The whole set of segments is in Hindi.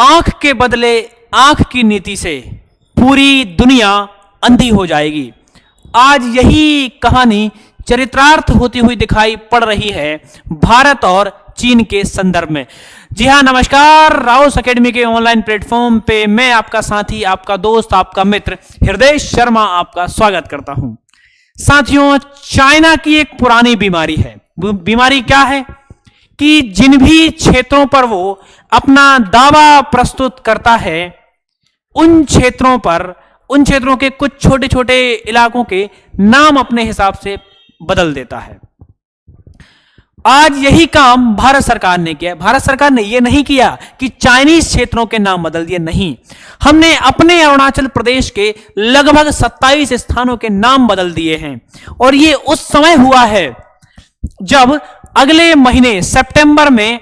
आंख के बदले आंख की नीति से पूरी दुनिया अंधी हो जाएगी। आज यही कहानी चरितार्थ होती हुई दिखाई पड़ रही है भारत और चीन के संदर्भ में। जी हां, नमस्कार। राउस एकेडमी के ऑनलाइन प्लेटफॉर्म पे मैं आपका साथी, आपका दोस्त, आपका मित्र हृदय शर्मा आपका स्वागत करता हूं। साथियों, चाइना की एक पुरानी बीमारी है। बीमारी क्या है कि जिन भी क्षेत्रों पर वो अपना दावा प्रस्तुत करता है, उन क्षेत्रों के कुछ छोटे छोटे इलाकों के नाम अपने हिसाब से बदल देता है। आज यही काम भारत सरकार ने किया। भारत सरकार ने यह नहीं किया कि चाइनीज क्षेत्रों के नाम बदल दिए, नहीं, हमने अपने अरुणाचल प्रदेश के लगभग 27 स्थानों के नाम बदल दिए हैं। और यह उस समय हुआ है जब अगले महीने सितंबर में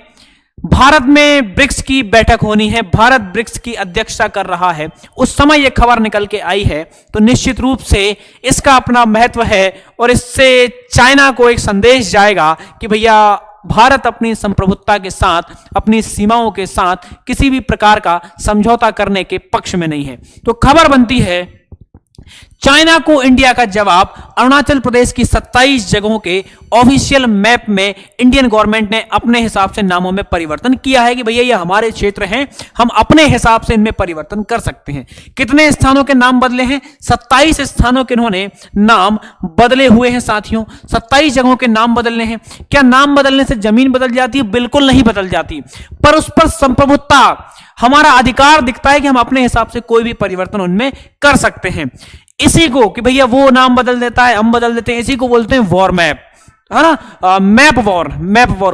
भारत में ब्रिक्स की बैठक होनी है। भारत ब्रिक्स की अध्यक्षता कर रहा है। उस समय यह खबर निकल के आई है, तो निश्चित रूप से इसका अपना महत्व है और इससे चाइना को एक संदेश जाएगा कि भैया भारत अपनी संप्रभुत्ता के साथ, अपनी सीमाओं के साथ किसी भी प्रकार का समझौता करने के पक्ष में नहीं है। तो खबर बनती है, चाइना को इंडिया का जवाब। अरुणाचल प्रदेश की 27 जगहों के ऑफिशियल मैप में इंडियन गवर्नमेंट ने अपने हिसाब से नामों में परिवर्तन किया है कि भैया ये हमारे क्षेत्र हैं, हम अपने हिसाब से इनमें परिवर्तन कर सकते हैं। कितने स्थानों के नाम बदले हैं? 27 स्थानों के इन्होंने नाम बदले हुए हैं। साथियों, 27 जगहों के नाम बदलने हैं। क्या नाम बदलने से जमीन बदल जाती है? बिल्कुल नहीं बदल जाती, पर उस पर संप्रभुत्ता, हमारा अधिकार दिखता है कि हम अपने हिसाब से कोई भी परिवर्तन उनमें कर सकते हैं। इसी को कि भैया वो नाम बदल देता है, हम बदल देते हैं, इसी को बोलते हैं वॉर मैप, है ना। मैप वॉर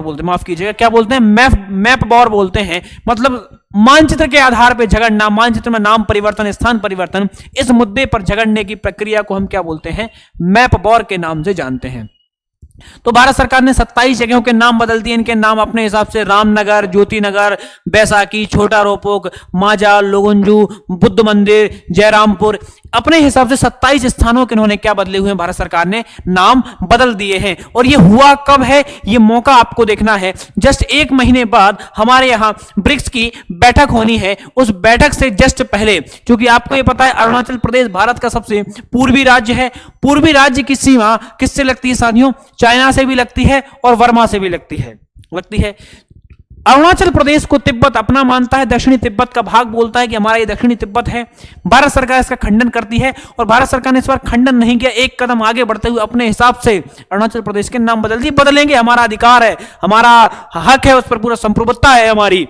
बोलते हैं, माफ कीजिएगा, क्या बोलते हैं? मैप वॉर बोलते हैं। मतलब मानचित्र के आधार पर झगड़ना, मानचित्र में नाम परिवर्तन, स्थान परिवर्तन, इस मुद्दे पर झगड़ने की प्रक्रिया को हम क्या बोलते हैं? मैप वॉर के नाम से जानते हैं। तो भारत सरकार ने 27 जगहों के नाम बदल दिए। इनके नाम अपने हिसाब से रामनगर, ज्योतिनगर, बैसाखी, छोटा रोपोक, माजा, लोगुंजू, बुद्ध मंदिर, जयरामपुर, अपने हिसाब से 27 स्थानों के इन्होंने क्या बदले हुए हैं? भारत सरकार ने नाम बदल दिए हैं। और ये हुआ कब है? ये मौका आपको देखना है। जस्ट एक महीने बाद हमारे यहां ब्रिक्स की बैठक होनी है। उस बैठक से जस्ट पहले, क्योंकि आपको ये पता है अरुणाचल प्रदेश भारत का सबसे पूर्वी राज्य है। पूर्वी राज्य की सीमा किससे लगती है साथियों? चाइना से भी लगती है और वर्मा से भी लगती है। अरुणाचल प्रदेश को तिब्बत अपना मानता है, दक्षिणी तिब्बत का भाग बोलता है कि हमारा ये दक्षिणी तिब्बत है। भारत सरकार इसका खंडन करती है और भारत सरकार ने इस बार खंडन नहीं किया, एक कदम आगे बढ़ते हुए अपने हिसाब से अरुणाचल प्रदेश के नाम बदल दिए। बदलेंगे, हमारा अधिकार है, हमारा हक है, उस पर पूरा संप्रभुत्ता है हमारी।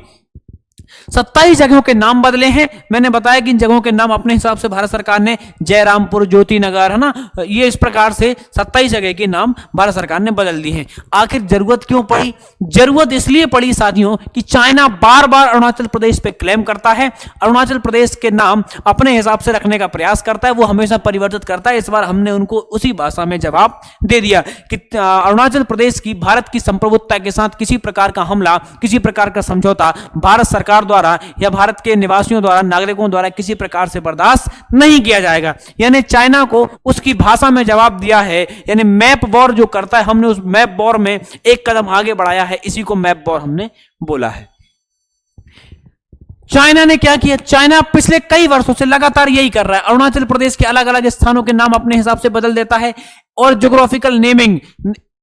27 जगहों के नाम बदले हैं। मैंने बताया कि इन जगहों के नाम अपने हिसाब से भारत सरकार ने जयरामपुर, ज्योतिनगर, है ना, ये इस प्रकार से 27 जगह के नाम भारत सरकार ने बदल दिए हैं। आखिर जरूरत क्यों पड़ी? जरूरत इसलिए पड़ी साथियों कि चाइना बार बार अरुणाचल प्रदेश पे क्लेम करता है, अरुणाचल प्रदेश के नाम अपने हिसाब से रखने का प्रयास करता है, वो हमेशा परिवर्तित करता है। इस बार हमने उनको उसी भाषा में जवाब दे दिया कि अरुणाचल प्रदेश की भारत की संप्रभुत्ता के साथ किसी प्रकार का हमला, किसी प्रकार का समझौता भारत सरकार द्वारा या भारत के निवासियों द्वारा, नागरिकों द्वारा किसी प्रकार से बर्दाश्त नहीं किया जाएगा। यानी चाइना को उसकी भाषा में जवाब दिया है। यानी मैप वॉर जो करता है, हमने उस मैप वॉर में एक कदम आगे बढ़ाया है, इसी को मैप वॉर हमने बोला है। चाइना ने क्या किया? चाइना पिछले कई वर्षों से लगातार यही कर रहा है। अरुणाचल प्रदेश के अलग अलग स्थानों के नाम अपने हिसाब से बदल देता है और ज्योग्राफिकल नेमिंग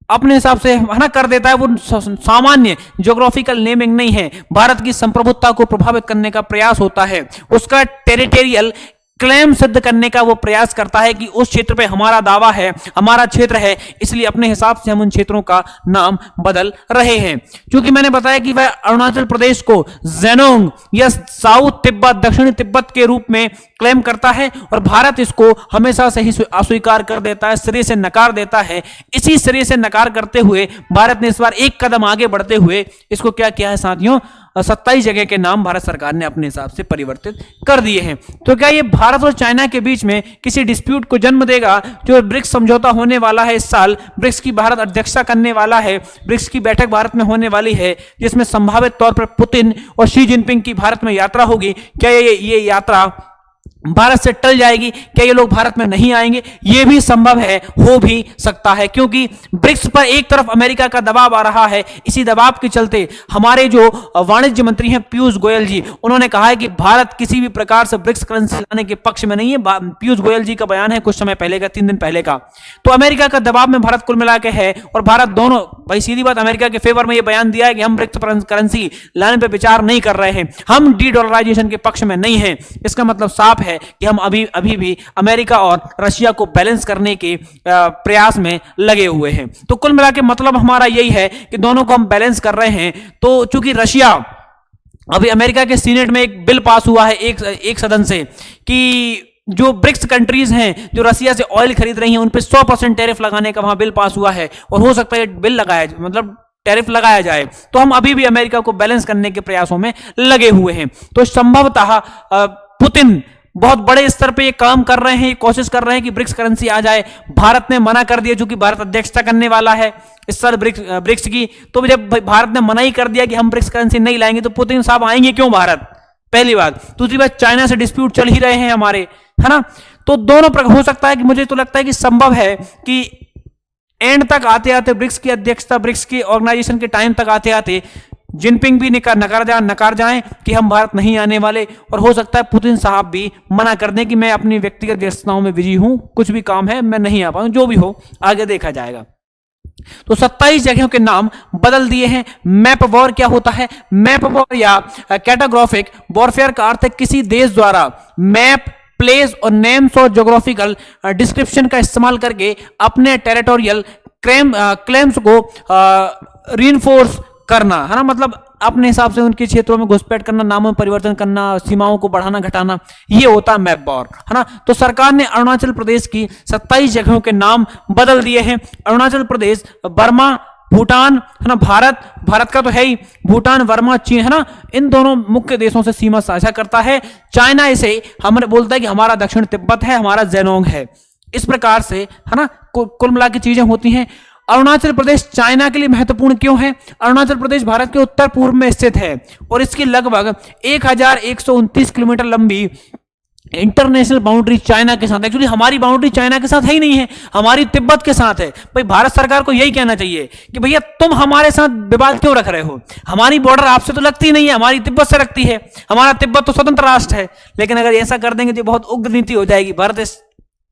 अपने हिसाब से, है ना, कर देता है। वो सामान्य ज्योग्राफिकल नेमिंग नहीं है, भारत की संप्रभुत्ता को प्रभावित करने का प्रयास होता है। उसका टेरिटोरियल क्लेम सिद्ध करने का वो प्रयास करता है कि उस क्षेत्र पे हमारा दावा है, हमारा क्षेत्र है, इसलिए अपने हिसाब से हम उन क्षेत्रों का नाम बदल रहे हैं। क्योंकि मैंने बताया कि वह अरुणाचल प्रदेश को ज़ेनोंग या साउथ तिब्बत, दक्षिणी तिब्बत के रूप में क्लेम करता है और भारत इसको हमेशा से ही अस्वीकार कर देता है, सिरे से नकार देता है। इसी सिरे से नकार करते हुए भारत ने इस बार एक कदम आगे बढ़ते हुए इसको क्या किया है साथियों? 27 जगह के नाम भारत सरकार ने अपने हिसाब से परिवर्तित कर दिए हैं। तो क्या ये भारत और चाइना के बीच में किसी डिस्प्यूट को जन्म देगा? जो ब्रिक्स समझौता होने वाला है इस साल, ब्रिक्स की भारत अध्यक्षता करने वाला है, ब्रिक्स की बैठक भारत में होने वाली है, जिसमें संभावित तौर पर पुतिन और शी जिनपिंग की भारत में यात्रा होगी। क्या ये यात्रा भारत से टल जाएगी, क्या ये लोग भारत में नहीं आएंगे? ये भी संभव है, हो भी सकता है, क्योंकि ब्रिक्स पर एक तरफ अमेरिका का दबाव आ रहा है। इसी दबाव के चलते हमारे जो वाणिज्य मंत्री हैं पीयूष गोयल जी, उन्होंने कहा है कि भारत किसी भी प्रकार से ब्रिक्स करेंसी लाने के पक्ष में नहीं है। पीयूष गोयल जी का बयान है कुछ समय पहले का, 3 दिन पहले का। तो अमेरिका का दबाव में भारत कुल मिला के है, और भारत दोनों, भाई सीधी बात, अमेरिका के फेवर में यह बयान दिया है कि हम ब्रिक्स करेंसी लाने पर विचार नहीं कर रहे हैं, हम डी डॉलराइजेशन के पक्ष में नहीं है। इसका मतलब साफ है कि हम अभी भी अमेरिका और रशिया को बैलेंस करने के प्रयास में लगे हुए हैं। तो कुल मिला के मतलब हमारा यही है कि दोनों को हम बैलेंस कर रहे हैं। तो चूंकि रशिया, अभी अमेरिका के सीनेट में एक बिल पास हुआ है एक सदन से कि जो ब्रिक्स कंट्रीज हैं जो रशिया से ऑयल खरीद रही हैं उन पे 100% टैरिफ लगाने का वहां बिल पास हुआ है, और हो सकता है बिल लगाया, मतलब टैरिफ लगाया जाए। तो हम अभी भी अमेरिका को बैलेंस करने के प्रयासों में लगे हुए हैं। तो संभवतः पुतिन बहुत बड़े स्तर पे ये काम कर रहे हैं, ये कोशिश कर रहे हैं कि ब्रिक्स करेंसी आ जाए। भारत ने मना कर दिया, चूंकि भारत अध्यक्षता करने वाला है इस साल ब्रिक्स की। तो जब भारत ने मना ही कर दिया कि हम ब्रिक्स करेंसी नहीं लाएंगे, तो पुतिन साहब आएंगे क्यों भारत? पहली बात। दूसरी बात, चाइना से डिस्प्यूट चल ही रहे हैं हमारे, है ना। तो दोनों हो सकता है कि, मुझे तो लगता है कि संभव है कि एंड तक आते आते ब्रिक्स की अध्यक्षता, ब्रिक्स की ऑर्गेनाइजेशन के टाइम तक आते आते जिनपिंग भी नकार जाएं कि हम भारत नहीं आने वाले, और हो सकता है पुतिन साहब भी मना कर दें कि मैं अपनी व्यक्तिगत व्यस्तताओं में बिजी हूं, कुछ भी काम है, मैं नहीं आ पाऊं। जो भी हो आगे देखा जाएगा। तो 27 जगहों के नाम बदल दिए हैं। मैप वॉर क्या होता है? मैप वॉर या कैटाग्राफिक वॉरफेयर का अर्थ है किसी देश द्वारा मैप, प्लेस और नेम्स और ज्योग्राफिकल डिस्क्रिप्शन का इस्तेमाल करके अपने टेरिटोरियल क्लेम्स को रीइंफोर्स करना, है ना। मतलब अपने हिसाब से उनके क्षेत्रों में घुसपैठ करना, नामों में परिवर्तन करना, सीमाओं को बढ़ाना घटाना, ये होता है मैप वॉर, है ना। तो सरकार ने अरुणाचल प्रदेश की 27 जगहों के नाम बदल दिए हैं। अरुणाचल प्रदेश बर्मा, भूटान, है ना, भारत का तो है ही, भूटान, वर्मा, चीन, है ना, इन दोनों मुख्य देशों से सीमा साझा करता है। चाइना इसे हमें बोलता है कि हमारा दक्षिण तिब्बत है, हमारा जेनोंग है। इस प्रकार से, है ना, कुल मिला के चीजें होती हैं। अरुणाचल प्रदेश चाइना के लिए महत्वपूर्ण क्यों है? अरुणाचल प्रदेश भारत के उत्तर पूर्व में स्थित है और इसकी लगभग 1129 किलोमीटर लंबी इंटरनेशनल बाउंड्री चाइना के साथ। एक्चुअली हमारी बाउंड्री चाइना के साथ है ही नहीं है, हमारी तिब्बत के साथ है। भाई भारत सरकार को यही कहना चाहिए कि भैया तुम हमारे साथ विवाद क्यों रख रहे हो? हमारी बॉर्डर आपसे तो लगती नहीं है, हमारी तिब्बत से लगती है। हमारा तिब्बत तो स्वतंत्र राष्ट्र है। लेकिन अगर ऐसा कर देंगे तो बहुत उग्र नीति हो जाएगी। भारत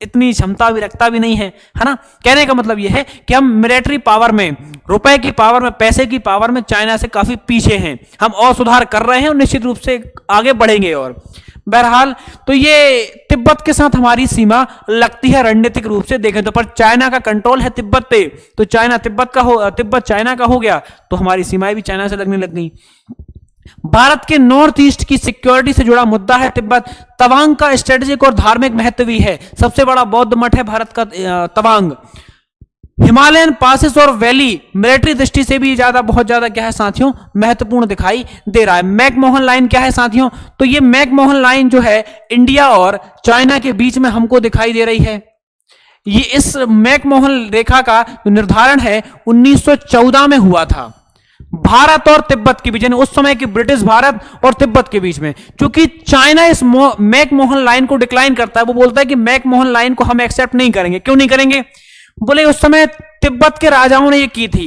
इतनी क्षमता भी रखता भी नहीं है, है ना। कहने का मतलब यह है कि हम मिलिट्री पावर में, रुपए की पावर में, पैसे की पावर में चाइना से काफी पीछे हैं। हम और सुधार कर रहे हैं और निश्चित रूप से आगे बढ़ेंगे। और बहरहाल तो ये तिब्बत के साथ हमारी सीमा लगती है रणनीतिक रूप से देखें तो, पर चाइना का कंट्रोल है तिब्बत पे, तो चाइना तिब्बत चाइना का हो गया तो हमारी सीमाएं भी चाइना से लगने लग गई। भारत के नॉर्थ ईस्ट की सिक्योरिटी से जुड़ा मुद्दा है तिब्बत। तवांग का स्ट्रेटेजिक और धार्मिक महत्व भी है। सबसे बड़ा बौद्ध मठ है भारत का तवांग। हिमालयन पासेस और वैली मिलिट्री दृष्टि से भी बहुत ज्यादा क्या है साथियों, महत्वपूर्ण दिखाई दे रहा है। मैकमोहन लाइन क्या है साथियों? तो ये मैकमोहन लाइन जो है इंडिया और चाइना के बीच में हमको दिखाई दे रही है। ये इस मैकमोहन रेखा का निर्धारण है 1914 में हुआ था, भारत और तिब्बत के बीच, यानी उस समय के ब्रिटिश भारत और तिब्बत के बीच में। क्योंकि चाइना इस मैकमोहन लाइन को डिक्लाइन करता है, वो बोलता है कि मैकमोहन लाइन को हम एक्सेप्ट नहीं करेंगे। क्यों नहीं करेंगे? बोले उस समय तिब्बत के राजाओं ने ये की थी।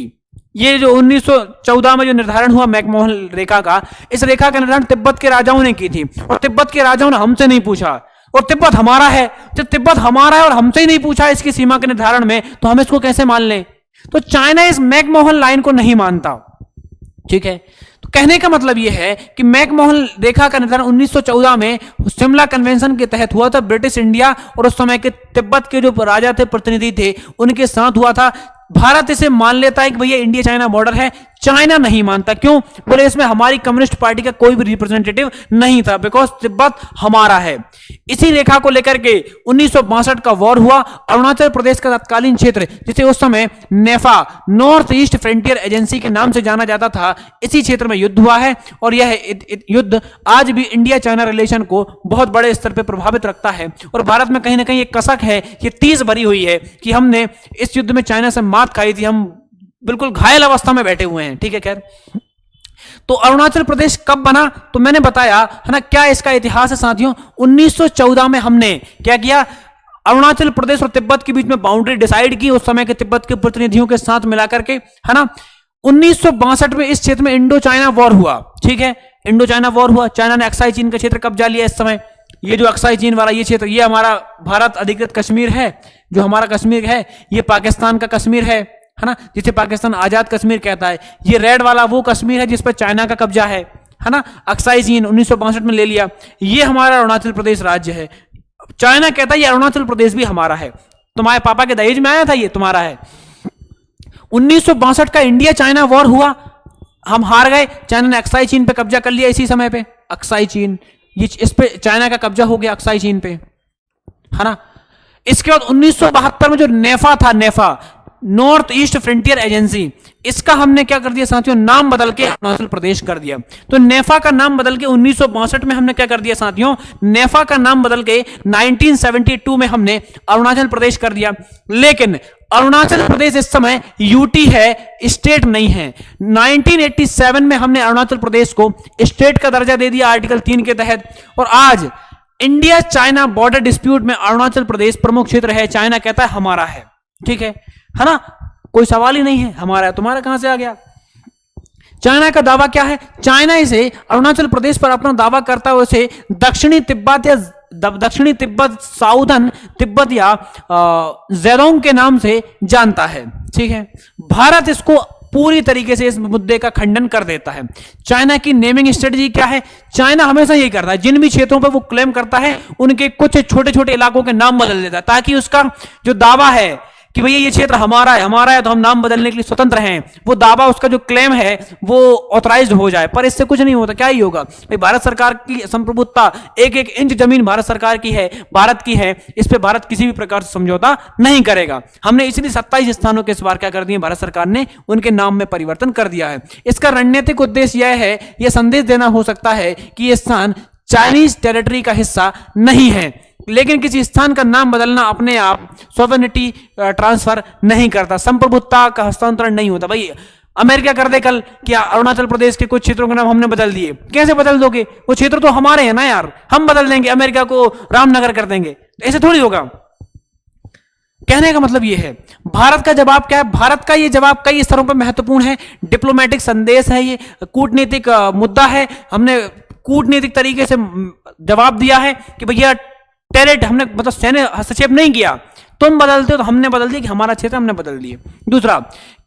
ये जो 1914 में जो निर्धारण हुआ मैकमोहन रेखा का, इस रेखा का निर्धारण तिब्बत के राजाओं ने की थी, और तिब्बत के राजाओं ने हमसे नहीं पूछा। और तिब्बत हमारा है, तो तिब्बत हमारा है और हमसे ही नहीं पूछा इसकी सीमा के निर्धारण में, तो हम इसको कैसे मान लें? तो चाइना इस मैकमोहन लाइन को नहीं मानता। ठीक है, तो कहने का मतलब यह है कि मैकमोहन रेखा का निर्धारण 1914 में शिमला कन्वेंशन के तहत हुआ था। ब्रिटिश इंडिया और उस समय के तिब्बत के जो राजा थे, प्रतिनिधि थे, उनके साथ हुआ था। भारत इसे मान लेता है कि भैया इंडिया चाइना बॉर्डर है, चाइना नहीं मानता। क्यों? बोले इसमें हमारी कम्युनिस्ट पार्टी का कोई भी रिप्रेजेंटेटिव नहीं था, बिकॉज तिब्बत हमारा है। इसी रेखा को लेकर के 1962 का वॉर हुआ। अरुणाचल प्रदेश का तत्कालीन क्षेत्र, जिसे उस समय नेफा, नॉर्थ ईस्ट फ्रंटियर एजेंसी के नाम से जाना जाता था, इसी क्षेत्र में युद्ध हुआ है। और यह युद्ध आज भी इंडिया चाइना रिलेशन को बहुत बड़े स्तर पर प्रभावित रखता है। और भारत में कहीं ना कहीं एक कसक है, ये 30 भरी हुई है कि हमने इस युद्ध में चाइना से मात खाई थी। हम बिल्कुल घायल अवस्था में बैठे हुए हैं। ठीक है, खैर तो अरुणाचल प्रदेश कब बना, तो मैंने बताया है ना क्या इसका इतिहास है साथियों। 1914 में हमने क्या किया, अरुणाचल प्रदेश और तिब्बत के बीच में बाउंड्री डिसाइड की, उस समय के तिब्बत के प्रतिनिधियों के साथ मिला करके, है ना। 1962 में इस क्षेत्र में इंडो चाइना वॉर हुआ, ठीक है, इंडो चाइना वॉर हुआ। चाइना ने अक्साई चीन का क्षेत्र कब्जा लिया इस समय। ये जो अक्साई चीन वाला ये क्षेत्र, ये हमारा भारत अधिकृत कश्मीर है, जो हमारा कश्मीर है, ये पाकिस्तान का कश्मीर है ना, जिसे पाकिस्तान आजाद कश्मीर कहता है। ये रेड वाला वो कश्मीर है जिस पर चाइना का कब्जा है ना। अक्साई चीन 1962 में ले लिया। ये हमारा अरुणाचल प्रदेश राज्य है। चाइना कहता है ये अरुणाचल प्रदेश भी हमारा है, तुम्हारे पापा के दहेज में आया था, ये तुम्हारा है। 1962 का इंडिया चाइना वॉर हुआ, हम हार गए, चाइना ने अक्साई चीन पे कब्जा कर लिया। इसी समय पे अक्साई चीन, ये इस पे चाइना का कब्जा हो गया अक्साई चीन पे, है ना। इसके बाद 1972 में जो नेफा था, नेफा नॉर्थ ईस्ट फ्रंटियर एजेंसी, इसका हमने क्या कर दिया साथियों, नाम बदल के अरुणाचल प्रदेश कर दिया। तो नेफा का नाम बदल के 1962 में हमने क्या कर दिया साथियों, नेफा का नाम बदल के 1972 में हमने अरुणाचल प्रदेश कर दिया। लेकिन अरुणाचल प्रदेश इस समय यूटी है, स्टेट नहीं है। 1987 में हमने अरुणाचल प्रदेश को स्टेट का दर्जा दे दिया आर्टिकल 3 के तहत। और आज इंडिया चाइना बॉर्डर डिस्प्यूट में अरुणाचल प्रदेश प्रमुख क्षेत्र है। चाइना कहता है हमारा है, ठीक है ना, कोई सवाल ही नहीं है, हमारा है, तुम्हारा कहां से आ गया। चाइना का दावा क्या है, चाइना इसे अरुणाचल प्रदेश पर अपना दावा करता है, उसे दक्षिणी तिब्बत या दक्षिणी तिब्बत, साउदर्न तिब्बत या जेरोंग के नाम से जानता है, ठीक है। भारत इसको पूरी तरीके से इस मुद्दे का खंडन कर देता है। चाइना की नेमिंग स्ट्रेटजी क्या है, चाइना हमेशा यही करता है, जिन भी क्षेत्रों पर वो क्लेम करता है उनके कुछ छोटे छोटे इलाकों के नाम बदल देता है, ताकि उसका जो दावा है कि भैया ये क्षेत्र हमारा है तो हम नाम बदलने के लिए स्वतंत्र हैं, वो दावा, उसका जो क्लेम है वो ऑथराइज्ड हो जाए। पर इससे कुछ नहीं होता, क्या ही होगा भाई, भारत सरकार की संप्रभुता, एक एक इंच जमीन भारत सरकार की है, भारत की है, इस पे भारत किसी भी प्रकार से समझौता नहीं करेगा। हमने इसलिए 27 स्थानों के इस बार क्या कर दिए, भारत सरकार ने उनके नाम में परिवर्तन कर दिया है। इसका रणनीतिक उद्देश्य यह है, यह संदेश देना हो सकता है कि यह स्थान चाइनीज टेरिटरी का हिस्सा नहीं है। लेकिन किसी स्थान का नाम बदलना अपने आप सॉवरेनिटी ट्रांसफर नहीं करता, संप्रभुता का हस्तांतरण नहीं होता। भाई अमेरिका कर दे कल क्या अरुणाचल प्रदेश के कुछ क्षेत्रों के नाम हमने बदल दिए, कैसे बदल दोगे, वो क्षेत्र तो हमारे हैं ना यार, हम बदल देंगे, अमेरिका को रामनगर कर देंगे, ऐसे थोड़ी होगा। कहने का मतलब यह है, भारत का जवाब क्या है, भारत का यह जवाब कई स्तरों पर महत्वपूर्ण है, डिप्लोमेटिक संदेश है, ये कूटनीतिक मुद्दा है। हमने कूटनीतिक तरीके से जवाब दिया है कि भैया टेरिट, हमने मतलब सैन्य हस्तक्षेप नहीं किया, तुम बदलते हो तो हमने बदल दिया कि हमारा क्षेत्र हमने बदल दिए। दूसरा,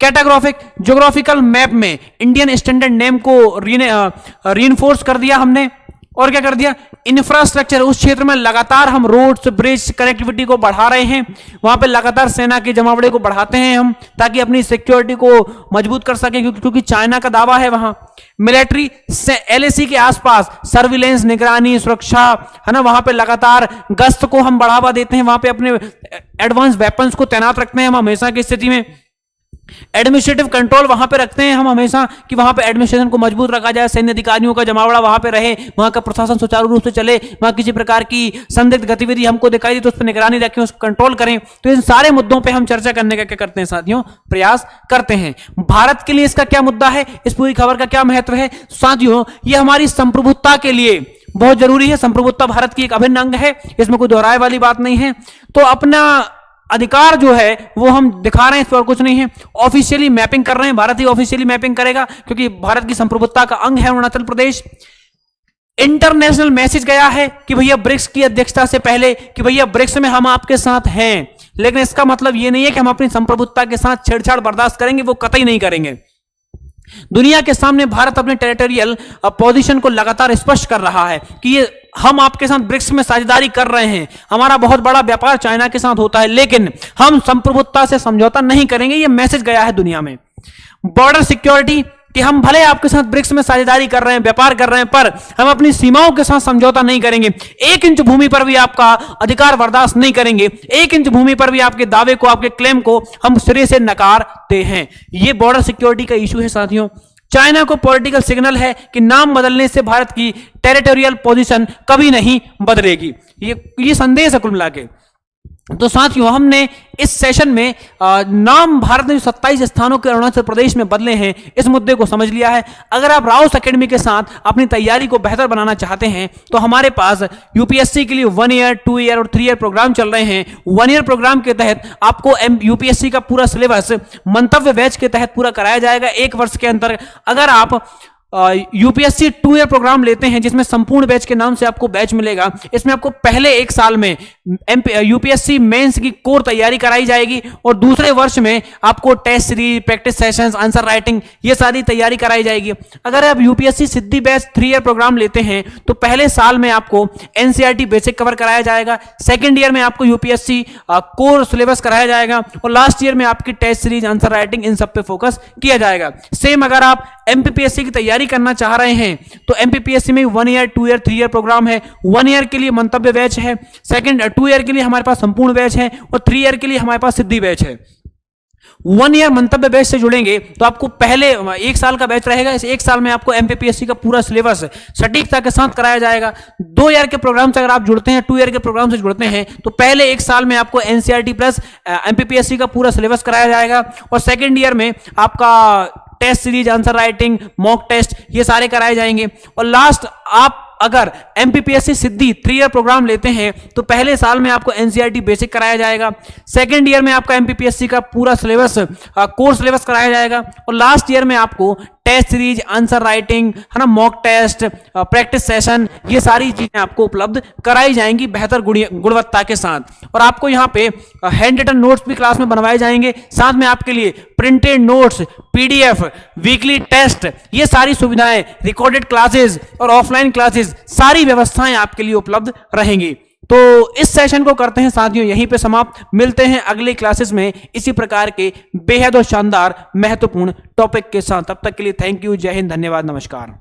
कैटाग्राफिक ज्योग्राफिकल मैप में इंडियन स्टैंडर्ड नेम को रीइंफोर्स कर दिया हमने। और क्या कर दिया, इंफ्रास्ट्रक्चर, उस क्षेत्र में लगातार हम रोड्स, ब्रिज, कनेक्टिविटी को बढ़ा रहे हैं, वहां पे लगातार सेना के जमावड़े को बढ़ाते हैं हम, ताकि अपनी सिक्योरिटी को मजबूत कर सकें, क्योंकि चाइना का दावा है वहां। मिलिट्री एलएसी के आसपास सर्विलेंस, निगरानी, सुरक्षा, है ना, वहां पे लगातार गश्त को हम बढ़ावा देते हैं, वहां पे अपने एडवांस वेपन्स को तैनात रखते हैं हम हमेशा की स्थिति में। एडमिनिस्ट्रेटिव कंट्रोल वहां पे रखते हैं हम हमेशा, कि वहां पे एडमिनिस्ट्रेशन को मजबूत रखा जाए, सैन्य अधिकारियों का जमावड़ा वहां पे रहे, वहां का प्रशासन सुचारू रूप से चले, वहां किसी प्रकार की संदिग्ध गतिविधि हमको दिखाई दी तो उस पर निगरानी रखें, उसको कंट्रोल करें। तो इन सारे मुद्दों पे हम चर्चा करने का क्या करते हैं साथियों, प्रयास करते हैं। भारत के लिए इसका क्या मुद्दा है, इस पूरी खबर का क्या महत्व है साथियों, ये हमारी संप्रभुता के लिए बहुत जरूरी है। संप्रभुता भारत की एक अभिन्न अंग है, इसमें कोई दोहराए वाली बात नहीं है। तो अपना अधिकार जो है वो हम दिखा रहे हैं, इस पर कुछ नहीं है। ऑफिशियली मैपिंग कर रहे हैं, भारत ही ऑफिशियली मैपिंग करेगा, क्योंकि भारत की संप्रभुता का अंग है अरुणाचल प्रदेश। इंटरनेशनल मैसेज गया है कि भैया ब्रिक्स की अध्यक्षता से पहले कि भैया ब्रिक्स में हम आपके साथ हैं, लेकिन इसका मतलब ये नहीं है कि हम अपनी संप्रभुता के साथ छेड़छाड़ बर्दाश्त करेंगे, वो कतई नहीं करेंगे। दुनिया के सामने भारत अपने टेरिटोरियल पोजीशन को लगातार स्पष्ट कर रहा है कि ये हम आपके साथ ब्रिक्स में साझेदारी कर रहे हैं, हमारा बहुत बड़ा व्यापार चाइना के साथ होता है, लेकिन हम संप्रभुता से समझौता नहीं करेंगे, ये मैसेज गया है दुनिया में। बॉर्डर सिक्योरिटी, कि हम भले आपके साथ ब्रिक्स में साझेदारी कर रहे हैं, व्यापार कर रहे हैं, पर हम अपनी सीमाओं के साथ समझौता नहीं करेंगे। 1 इंच भूमि पर भी आपका अधिकार बर्दाश्त नहीं करेंगे, 1 इंच भूमि पर भी आपके दावे को, आपके क्लेम को हम सिरे से नकारते हैं। ये बॉर्डर सिक्योरिटी का इशू है साथियों। चाइना को पॉलिटिकल सिग्नल है कि नाम बदलने से भारत की टेरिटोरियल पोजीशन कभी नहीं बदलेगी। ये संदेश है कुल मिला के। तो साथियों, हमने इस सेशन में नाम भारत में 27 स्थानों के अरुणाचल प्रदेश में बदले हैं, इस मुद्दे को समझ लिया है। अगर आप राउस एकेडमी के साथ अपनी तैयारी को बेहतर बनाना चाहते हैं तो हमारे पास यूपीएससी के लिए 1 ईयर, 2 ईयर और 3 ईयर प्रोग्राम चल रहे हैं। 1 ईयर प्रोग्राम के तहत आपको यूपीएससी का पूरा सिलेबस मंतव्य बैच के तहत पूरा कराया जाएगा 1 वर्ष के अंदर। अगर आप यूपीएससी 2 ईयर प्रोग्राम लेते हैं जिसमें संपूर्ण बैच के नाम से आपको बैच मिलेगा, इसमें आपको पहले 1 साल में यूपीएससी मेंस की कोर तैयारी कराई जाएगी और दूसरे वर्ष में आपको test series, practice sessions, answer writing, ये सारी तैयारी कराई जाएगी। अगर आप UPSC Siddhi batch 3 year programme लेते हैं तो पहले साल में आपको एनसीईआरटी बेसिक कवर कराया जाएगा, सेकेंड ईयर में आपको यूपीएससी कोर सिलेबस कराया जाएगा और लास्ट ईयर में आपकी टेस्ट सीरीज, आंसर राइटिंग, इन सब पे फोकस किया जाएगा। सेम अगर आप एमपीपीएससी की तैयारी करना चाह रहे हैं तो एमपीपीएससी में 1 ईयर, 2 ईयर, 3 ईयर प्रोग्राम है। 1 ईयर के लिए मंतव्य बैच है, 2 ईयर के लिए हमारे पास संपूर्ण बैच है और 3 ईयर के लिए हमारे पास सिद्धि बैच है। 1 ईयर मंतव्य बैच से जुड़ेंगे तो आपको पहले 1 साल का बैच रहेगा, इस 1 साल में आपको एमपीपीएससी का पूरा सिलेबस सटीकता के साथ कराया जाएगा। 2 ईयर के प्रोग्राम से अगर आप जुड़ते हैं, 2 ईयर के प्रोग्राम से जुड़ते हैं तो पहले 1 साल में आपको एनसीईआरटी प्लस एमपीपीएससी का पूरा सिलेबस कराया जाएगा और सेकेंड ईयर में आपका test series, answer writing, mock test, ये सारे कराए जाएंगे। और लास्ट, आप अगर एमपीपीएससी सिद्धि 3 ईयर प्रोग्राम लेते हैं तो पहले साल में आपको एनसीईआरटी बेसिक कराया जाएगा, सेकेंड ईयर में आपका एमपीपीएससी का पूरा सिलेबस, कोर्स सिलेबस कराया जाएगा और लास्ट ईयर में आपको टेस्ट सीरीज, आंसर राइटिंग, है ना, मॉक टेस्ट, प्रैक्टिस सेशन, ये सारी चीजें आपको उपलब्ध कराई जाएंगी बेहतर गुणवत्ता के साथ। और आपको यहाँ पे हैंड रिटन नोट्स भी क्लास में बनवाए जाएंगे, साथ में आपके लिए printed notes, PDF, weekly test, ये सारी सुविधाएं, रिकॉर्डेड क्लासेस और ऑफलाइन क्लासेस, सारी व्यवस्थाएं आपके लिए उपलब्ध रहेंगी। तो इस सेशन को करते हैं साथियों यहीं पे समाप्त। मिलते हैं अगले क्लासेस में इसी प्रकार के बेहद और शानदार महत्वपूर्ण टॉपिक के साथ। तब तक के लिए थैंक यू, जय हिंद, धन्यवाद, नमस्कार।